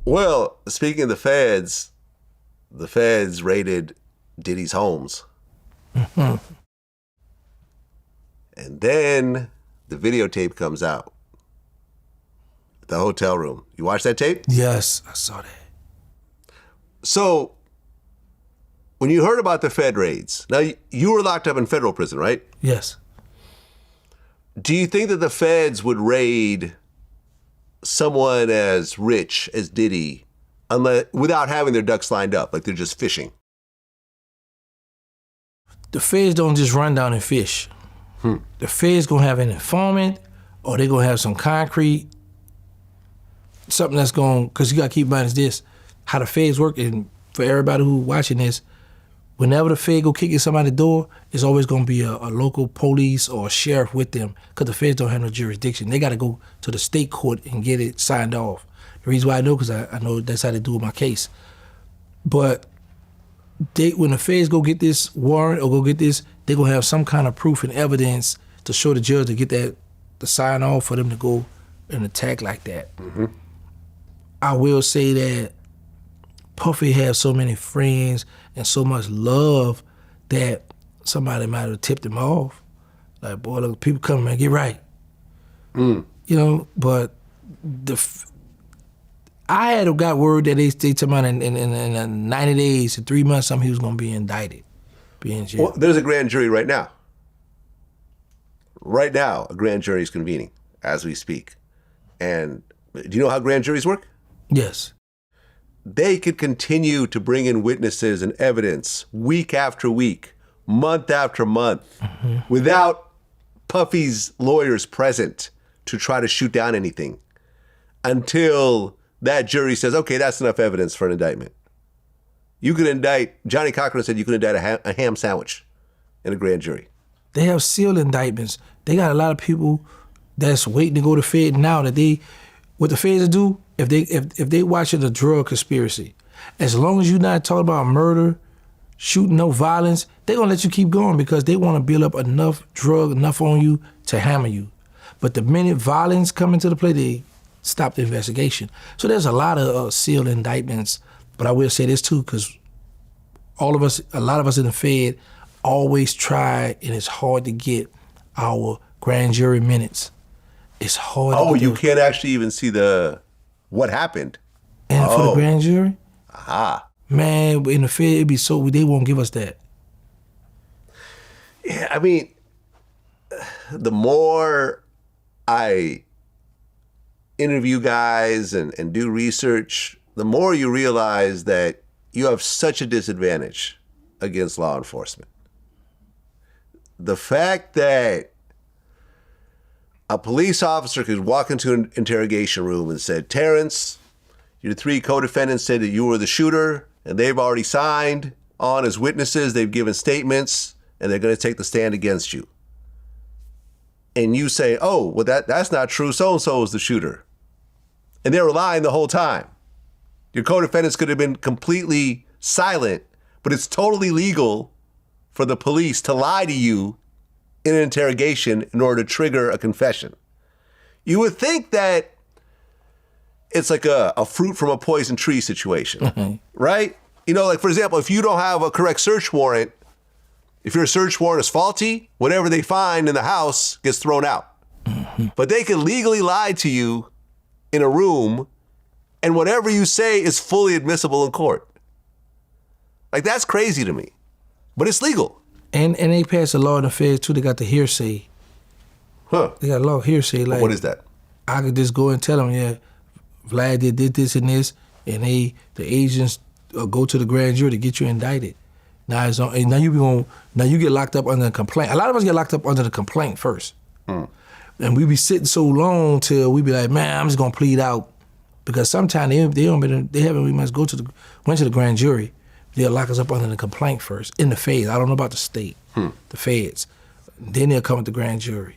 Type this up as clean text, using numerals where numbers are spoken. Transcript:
Well, speaking of the feds raided Diddy's homes. And then the videotape comes out. The hotel room. You watched that tape? Yes, I saw that. So, when you heard about the Fed raids, now you were locked up in federal prison, right? Yes. Do you think that the feds would raid someone as rich as Diddy without having their ducks lined up, like they're just fishing? The feds don't just run down and fish. The feds gonna have an informant, or they gonna have some concrete, something that's going, because you gotta keep in mind is this, how the feds work, and for everybody who watching this, whenever the fed go kicking somebody's door, it's always gonna be a local police or a sheriff with them, because the feds don't have no jurisdiction. They gotta go to the state court and get it signed off. The reason why I know, because I know that's how they do with my case. But when the feds go get this warrant or go get this, they gonna have some kind of proof and evidence to show the judge to get the sign off for them to go and attack like that. I will say that Puffy has so many friends and so much love that somebody might have tipped him off. Like, boy, look, people coming, man, get right. You know, but I had got word that they talking about in 90 days, in 3 months, something he was going to be indicted, be in jail. Well, there's a grand jury right now. Right now, a grand jury is convening as we speak. And do you know how grand juries work? Yes. They could continue to bring in witnesses and evidence week after week, month after month, without Puffy's lawyers present to try to shoot down anything until that jury says, okay, that's enough evidence for an indictment. You could indict, Johnny Cochran said you could indict a ham sandwich in a grand jury. They have sealed indictments. They got a lot of people that's waiting to go to Fed now that what the feds do, if they watching a drug conspiracy, as long as you're not talking about murder, shooting, no violence, they're gonna let you keep going because they wanna build up enough on you to hammer you. But the minute violence come into the play, they stop the investigation. So there's a lot of sealed indictments, but I will say this too, because a lot of us in the Fed always try, and it's hard to get our grand jury minutes. It's hard. Oh, you can't actually even see what happened. And for the grand jury? Aha. Man, in the Fed, it'd be they won't give us that. Yeah, I mean, the more I interview guys and do research, the more you realize that you have such a disadvantage against law enforcement. The fact that a police officer could walk into an interrogation room and said, Terrance, your 3 co-defendants said that you were the shooter, and they've already signed on as witnesses, they've given statements, and they're going to take the stand against you. And you say, oh, well, that's not true, so-and-so was the shooter. And they were lying the whole time. Your co-defendants could have been completely silent, but it's totally legal for the police to lie to you in an interrogation in order to trigger a confession. You would think that it's like a fruit from a poison tree situation, right? You know, like, for example, if you don't have a correct search warrant, if your search warrant is faulty, whatever they find in the house gets thrown out. But they can legally lie to you in a room, and whatever you say is fully admissible in court. Like, that's crazy to me, but it's legal. And they passed a law in the Feds too. They got the hearsay. Huh? They got a law of hearsay. Like, what is that? I could just go and tell them, yeah, Vlad did this and this, and the agents go to the grand jury to get you indicted. Now you get locked up under the complaint. A lot of us get locked up under the complaint first, and we be sitting so long till we be like, man, I'm just gonna plead out, because sometimes they haven't even went to the grand jury. They'll lock us up under the complaint first in the Feds. I don't know about the state, the Feds. Then they'll come with the grand jury.